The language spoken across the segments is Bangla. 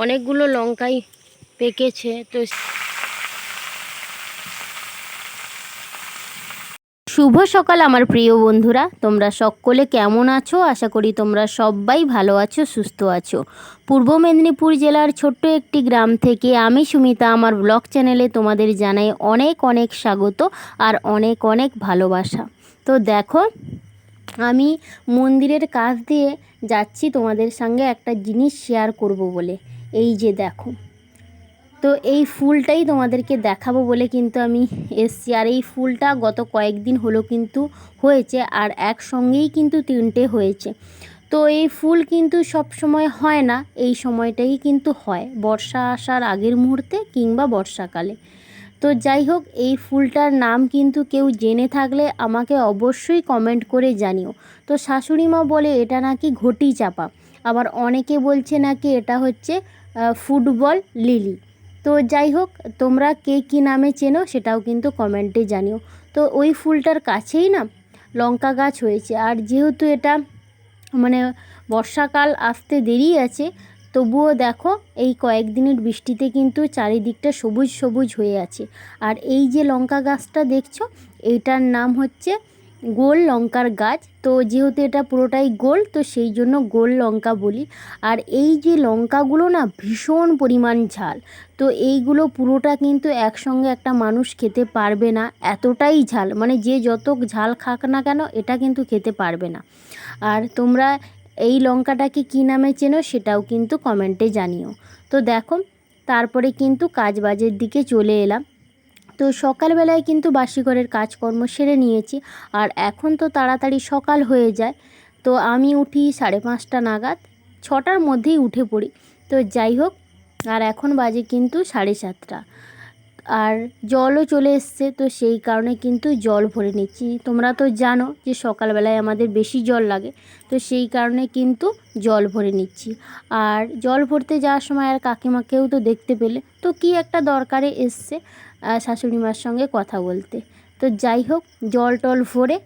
অনেকগুলো লঙ্কাই পেকেছে। তো শুভ সকাল আমার প্রিয় বন্ধুরা, তোমরা সকলে কেমন আছো? আশা করি তোমরা সবাই ভালো আছো, সুস্থ আছো। পূর্ব মেদিনীপুর জেলার ছোট্ট একটি গ্রাম থেকে আমি সুমিতা আমার ব্লগ চ্যানেলে তোমাদের জানাই অনেক অনেক স্বাগত আর অনেক অনেক ভালোবাসা। তো দেখো, আমি মন্দিরের কাছ দিয়ে যাচ্ছি তোমাদের সঙ্গে একটা জিনিস শেয়ার করব বলে। এই যে দেখো, তো এই ফুলটাই তোমাদেরকে দেখাবো বলে কিন্তু আমি এসছি। আর এই ফুলটা গত কয়েকদিন হলো কিন্তু হয়েছে, আর একসঙ্গেই কিন্তু 3টে হয়েছে। তো এই ফুল কিন্তু সব সময় হয় না, এই সময়টাই কিন্তু হয় বর্ষা আসার আগের মুহূর্তে কিংবা বর্ষাকালে। তো যাই হোক, এই ফুলটার নাম কিন্তু কেউ জেনে থাকলে আমাকে অবশ্যই কমেন্ট করে জানিও। তো শাশুড়ি মা বলে এটা নাকি ঘটি চাপা, আবার অনেকে বলছে নাকি এটা হচ্ছে ফুটবল লিলি। তো যাই হোক, তোমরা কে কী নামে চেনো সেটাও কিন্তু কমেন্টে জানিও। তো ওই ফুলটার কাছেই না লঙ্কা গাছ হয়েছে, আর যেহেতু এটা মানে বর্ষাকাল আসতে দেরি আছে, তবুও দেখো এই কয়েকদিনের বৃষ্টিতে কিন্তু চারিদিকটা সবুজ সবুজ হয়ে আছে। আর এই যে লঙ্কা গাছটা দেখছো, এইটার নাম হচ্ছে গোল লঙ্কার গাছ। তো যেহেতু এটা পুরোটাই গোল, তো সেই জন্য গোল লঙ্কা বলি। আর এই যে লঙ্কাগুলো না ভীষণ পরিমাণ ঝাল। তো এইগুলো পুরোটা কিন্তু একসঙ্গে একটা মানুষ খেতে পারবে না, এতটাই ঝাল, মানে যে যত ঝাল খাক না কেন এটা কিন্তু খেতে পারবে না। আর তোমরা এই লঙ্কাটাকে কী নামে চেনো সেটাও কিন্তু কমেন্টে জানিও। তো দেখো, তারপরে কিন্তু কাজবাজের দিকে চলে এলাম। তো সকালবেলায় কিন্তু বাসি ঘরের কাজকর্ম সেরে নিয়েছি, আর এখন তো তাড়াতাড়ি সকাল হয়ে যায়। তো আমি উঠি 5:30 নাগাদ, 6টার মধ্যেই উঠে পড়ি। তো যাই হোক, আর এখন বাজে কিন্তু 7:30। আর জলও চলে এসছে, তো সেই কারণে কিন্তু জল ভরে নিচ্ছি। তোমরা তো জানো যে সকালবেলায় আমাদের বেশি জল লাগে, তো সেই কারণে কিন্তু জল ভরে নিচ্ছি। আর জল ভরতে যাওয়ার সময় আর কাকিমাকেও তো দেখতে পেলে, তো কি একটা দরকারে এসছে শাশুড়ি মার সঙ্গে কথা বলতে। তো যাই হোক, জল টল ভরে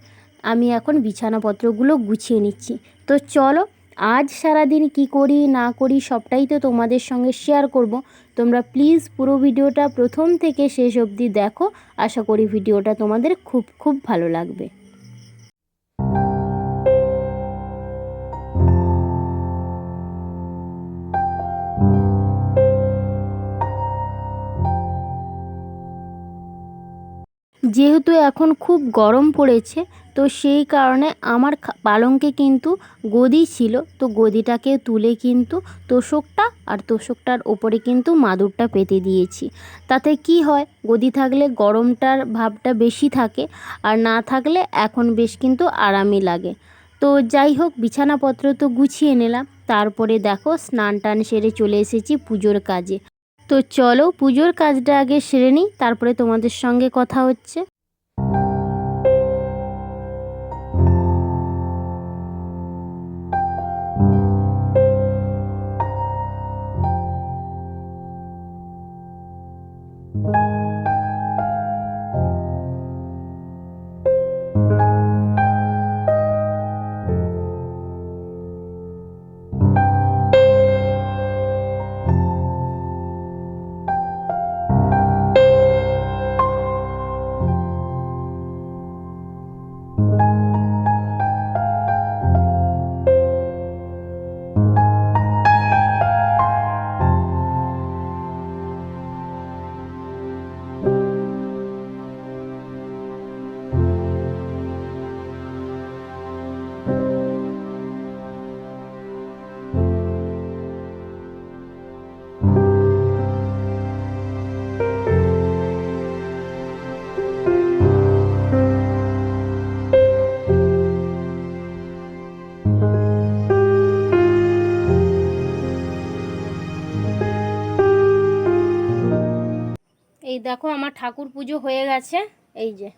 আমি এখন বিছানাপত্রগুলো গুছিয়ে নিচ্ছি। তো চলো, আজ সারাদিন কি করি না করি সবটাই তো তোমাদের সঙ্গে শেয়ার করব। তোমরা প্লিজ পুরো ভিডিওটা প্রথম থেকে শেষ অবধি দেখো, আশা করি ভিডিওটা তোমাদের খুব খুব ভালো লাগবে। যেহেতু এখন খুব গরম পড়েছে, তো সেই কারণে আমার পালঙ্কে কিন্তু গদি ছিল, তো গদিটাকে তুলে কিন্তু তোশকটা আর তোশকটার ওপরে কিন্তু মাদুরটা পেতে দিয়েছি। তাতে কি হয়, গদি থাকলে গরমটার ভাবটা বেশি থাকে, আর না থাকলে এখন বেশ কিন্তু আরামই লাগে। তো যাই হোক, বিছানাপত্র তো গুছিয়ে নিলাম, তারপরে দেখো স্নান টান সেরে চলে এসেছি পুজোর কাজে। তো চলো পুজোর কাজটা আগে সেরে নিই, তারপরে তোমাদের সঙ্গে কথা হচ্ছে। এই দেখো, আমার ঠাকুর পুজো হয়ে গেছে। এই যে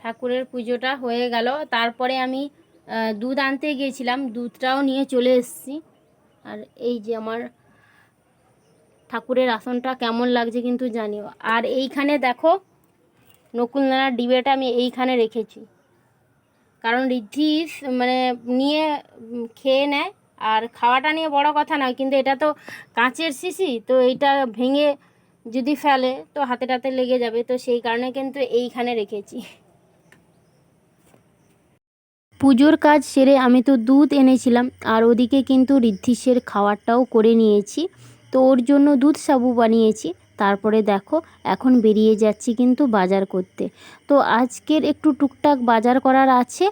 ঠাকুরের পুজোটা হয়ে গেল, তারপরে আমি দুধ আনতে গিয়েছিলাম, দুধটাও নিয়ে চলে এসেছি। আর এই যে আমার ঠাকুরের আসনটা কেমন লাগছে কিন্তু জানিও। আর এইখানে দেখো, নকুলদানার ডিবেটা আমি এইখানে রেখেছি, কারণ ঋদ্ধি মানে নিয়ে খেয়ে নেয়, আর খাওয়াটা নিয়ে বড় কথা নয়, কিন্তু এটা তো কাঁচের শিশি, তো এইটা ভেঙে যদি ফেলে তো হাতে টাতে লেগে যাবে, তো সেই কারণে কিন্তু এইখানে রেখেছি। পুজোর কাজ সেরে আমি তো দুধ এনেছিলাম, আর ওদিকে কিন্তু ঋদ্ধিষের খাওয়ারটাও করে নিয়েছি। তো ওর জন্য দুধ সাবু বানিয়েছি। তারপরে দেখো এখন বেরিয়ে যাচ্ছি কিন্তু বাজার করতে। তো আজকের একটু টুকটাক বাজার করার আছে,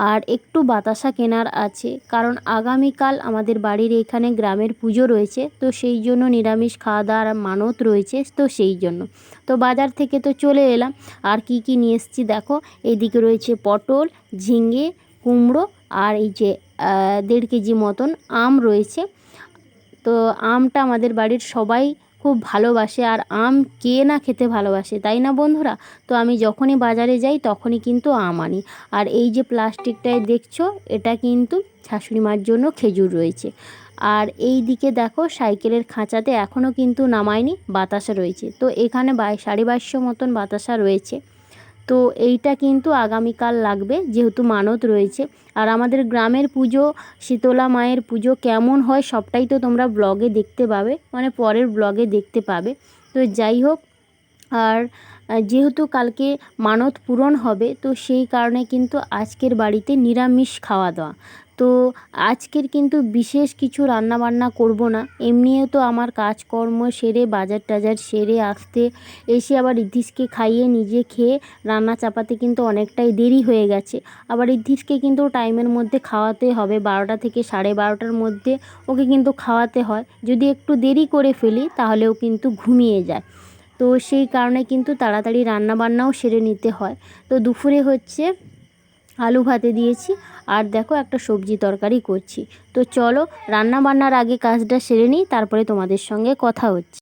আর একটু বাতাসা কেনার আছে, কারণ আগামীকাল আমাদের বাড়ির এখানে গ্রামের পুজো রয়েছে, তো সেই জন্য নিরামিষ খাওয়া দাওয়ার মানত রয়েছে, তো সেই জন্য তো বাজার থেকে তো চলে এলাম। আর কি কি নিয়ে এসেছি দেখো, এইদিকে রয়েছে পটল, ঝিঙে, কুমড়ো, আর এই যে 1.5 কেজি মতন আম রয়েছে। তো আমটা আমাদের বাড়ির সবাই খুব ভালোবাসে, আর আম কে না খেতে ভালোবাসে, তাই না বন্ধুরা? তো আমি যখনই বাজারে যাই তখনই কিন্তু আম আনি। আর এই যে প্লাস্টিকটায় দেখছো, এটা কিন্তু শাশুড়ি মার জন্য খেজুর রয়েছে। আর এই দিকে দেখো সাইকেলের খাঁচাতে এখনও কিন্তু নামায়নি, বাতাসা রয়েছে। তো এখানে 2250 মতন বাতাসা রয়েছে। তো এইটা কিন্তু আগামীকাল লাগবে, যেহেতু মানত রয়েছে। আর আমাদের গ্রামের পুজো, শীতলা মায়ের পুজো কেমন হয় সবটাই তো তোমরা ব্লগে দেখতে পাবে, মানে পরের ব্লগে দেখতে পাবে। তো যাই হোক, আর যেহেতু কালকে মানত পূরণ হবে, তো সেই কারণে কিন্তু আজকের বাড়িতে নিরামিষ খাওয়া দাওয়া। তো আজকের কিন্তু বিশেষ কিছু রান্না বান্না করব না, এমনিও তো আমার কাজকর্ম সেরে বাজার টাজার সেরে আসতে, এসে আবার ঋদ্ধিষকে খাইয়ে নিজে খেয়ে রান্না চাপাতে কিন্তু অনেকটাই দেরি হয়ে গেছে। আবার ঋদ্ধিষকে কিন্তু টাইমের মধ্যে খাওয়াতে হবে, 12টা থেকে 12:30টার মধ্যে ওকে কিন্তু খাওয়াতে হয়। যদি একটু দেরি করে ফেলি তাহলেও কিন্তু ঘুমিয়ে যায়। তো সেই কারণে কিন্তু তাড়াতাড়ি রান্না বান্নাও সেরে নিতে হয়। তো দুপুরে হচ্ছে আলু ভাতে দিয়েছি, আর দেখো একটা সবজি তরকারি করছি। তো চলো রান্না বান্নার আগে কাজটা সেরে নিই, তারপরে তোমাদের সঙ্গে কথা হচ্ছে।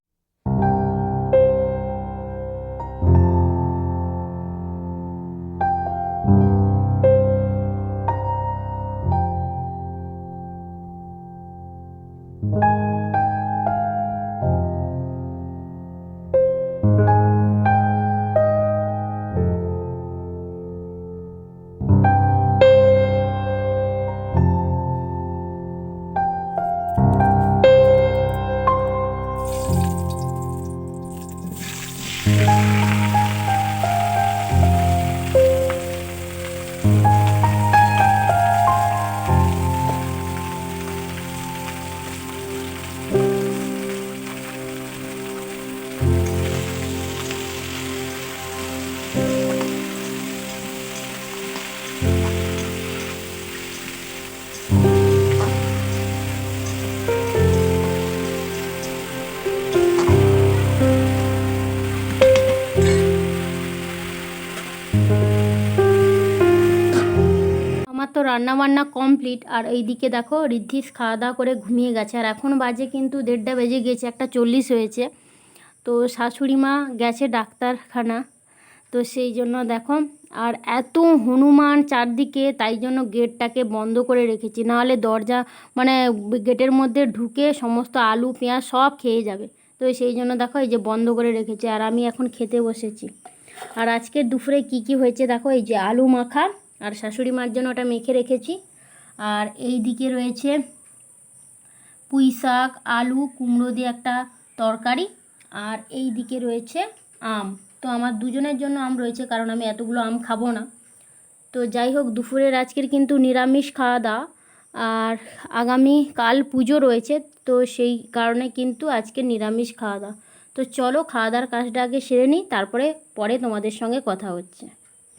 আমার তো রান্নাবান্না কমপ্লিট, আর এইদিকে দেখো ঋদ্ধিষ খাওয়া দাওয়া করে ঘুমিয়ে গেছে। আর এখন বাজে কিন্তু 1:30 বেজে গেছে, 1:40 হয়েছে। তো শাশুড়ি মা গেছে ডাক্তারখানা, তো সেই জন্য দেখো। আর এত হনুমান চারদিকে, তাই জন্য গেটটাকে বন্ধ করে রেখেছি, নাহলে দরজা মানে গেটের মধ্যে ঢুকে সমস্ত আলু পেঁয়াজ সব খেয়ে যাবে। তো সেই জন্য দেখো এই যে বন্ধ করে রেখেছি। আর আমি এখন খেতে বসেছি। আর আজকের দুপুরে কি কি হয়েছে দেখো, এই যে আলু মাখা, আর শাশুড়ি মার জন্য ওটা মেখে রেখেছি। আর এই দিকে রয়েছে পুঁই শাক, আলু, কুমড়ো দিয়ে একটা তরকারি। আর এই দিকে রয়েছে আম। তো আমার দুজনের জন্য আম রয়েছে, কারণ আমি এতগুলো আম খাবো না। তো যাই হোক, দুপুরের আজকের কিন্তু নিরামিষ খাওয়া দাওয়া। আর আগামী কাল পুজো রয়েছে, তো সেই কারণে কিন্তু আজকে নিরামিষ খাওয়া দাওয়া। তো চলো খাওয়া দাওয়ার কাজটা আগে সেরে নিই, তারপরে পরে তোমাদের সঙ্গে কথা হচ্ছে।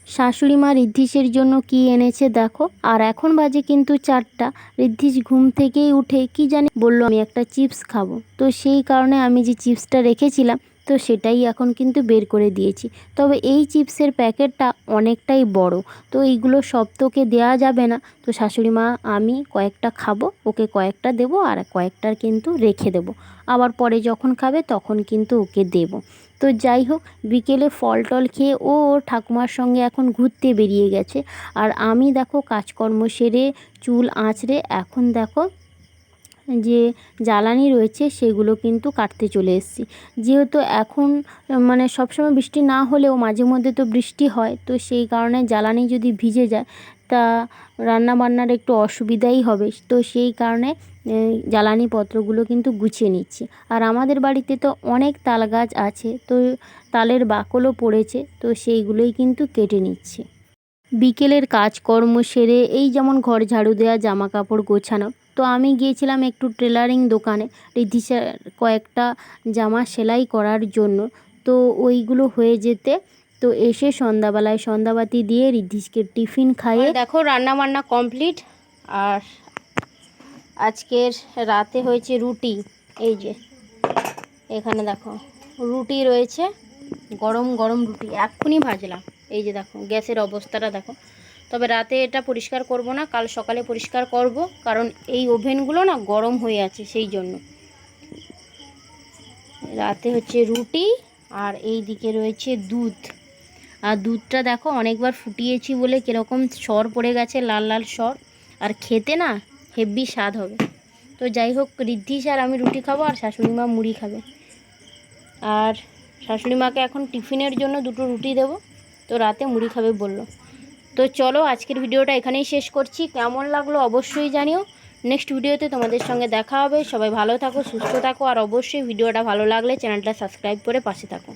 শাশুড়ি মা ঋদ্ধিষের জন্য কি এনেছে দেখো। আর এখন বাজে কিন্তু 4টা। ঋদ্ধিষ ঘুম থেকেই উঠে কি জানি বললো আমি একটা চিপস খাবো। তো সেই কারণে আমি যে চিপসটা রেখেছিলাম, তো সেটাই এখন কিন্তু বের করে দিয়েছি। তবে এই চিপসের প্যাকেটটা অনেকটাই বড়, তো এইগুলো সব তোকে দেওয়া যাবে না। তো শাশুড়ি মা আমি কয়েকটা খাবো, ওকে কয়েকটা দেবো, আর কয়েকটার কিন্তু রেখে দেবো, আবার পরে যখন খাবে তখন কিন্তু ওকে দেবো। তো যাই হোক, বিকেলে ফল টল খেয়ে ও ওর ঠাকুমার সঙ্গে এখন ঘুরতে বেরিয়ে গেছে। আর আমি দেখো কাজকর্ম সেরে চুল আঁচড়ে এখন দেখো যে জ্বালানি রয়েছে সেগুলো কিন্তু কাটতে চলে এসেছি। যেহেতু এখন মানে সবসময় বৃষ্টি না হলেও মাঝে মধ্যে তো বৃষ্টি হয়, তো সেই কারণে জ্বালানি যদি ভিজে যায় তা রান্না বান্নার একটু অসুবিধাই হবে, তো সেই কারণে জ্বালানি পত্রগুলো কিন্তু গুছিয়ে নিচ্ছি। আর আমাদের বাড়িতে তো অনেক তাল গাছ আছে, তো তালের বাকলও পড়েছে, তো সেইগুলোই কিন্তু কেটে নিচ্ছি। বিকেলের কাজকর্ম সেরে এই যেমন ঘর ঝাড়ু দেওয়া, জামা কাপড় গোছানো, তো আমি গিয়েছিলাম একটু টেলারিং দোকানে রিধিশার কয়েকটা জামা সেলাই করার জন্য। তো ওইগুলো হয়ে যেতে তো এসে সন্ধ্যাবেলায় সন্ধ্যাবাতি দিয়ে রিধিশকে টিফিন খাইয়ে দেখো রান্না বান্না কমপ্লিট। আর আজকের রাতে হয়েছে রুটি, এই যে এখানে দেখো রুটি রয়েছে, গরম গরম রুটি এক্ষুনি ভাজলাম। এই যে দেখো গ্যাসের অবস্থাটা দেখো। তবে রাতে এটা পরিষ্কার করব না, কাল সকালে পরিষ্কার করব, কারণ এই ওভেনগুলো না গরম হয়ে আছে, সেই জন্য। রাতে হচ্ছে রুটি, আর এই দিকে রয়েছে দুধ। আর দুধটা দেখো অনেকবার ফুটিয়েছি বলে কীরকম সর পড়ে গেছে, লাল লাল সর, আর খেতে না হেভি স্বাদ হবে। তো যাই হোক, রিদ্ধিস আর আমি রুটি খাবো, আর শাশুড়ি মা মুড়ি খাবে। আর শাশুড়ি মাকে এখন টিফিনের জন্য 2টো রুটি দেবো, তো রাতে মুড়ি খাবে বললো। তো চলো আজকের ভিডিওটা এখানেই শেষ করছি। কেমন লাগলো অবশ্যই জানিও। নেক্সট ভিডিওতে তোমাদের সঙ্গে দেখা হবে। সবাই ভালো থাকো, সুস্থ থাকো, আর অবশ্যই ভিডিওটা ভালো লাগলে চ্যানেলটা সাবস্ক্রাইব করে পাশে থাকো।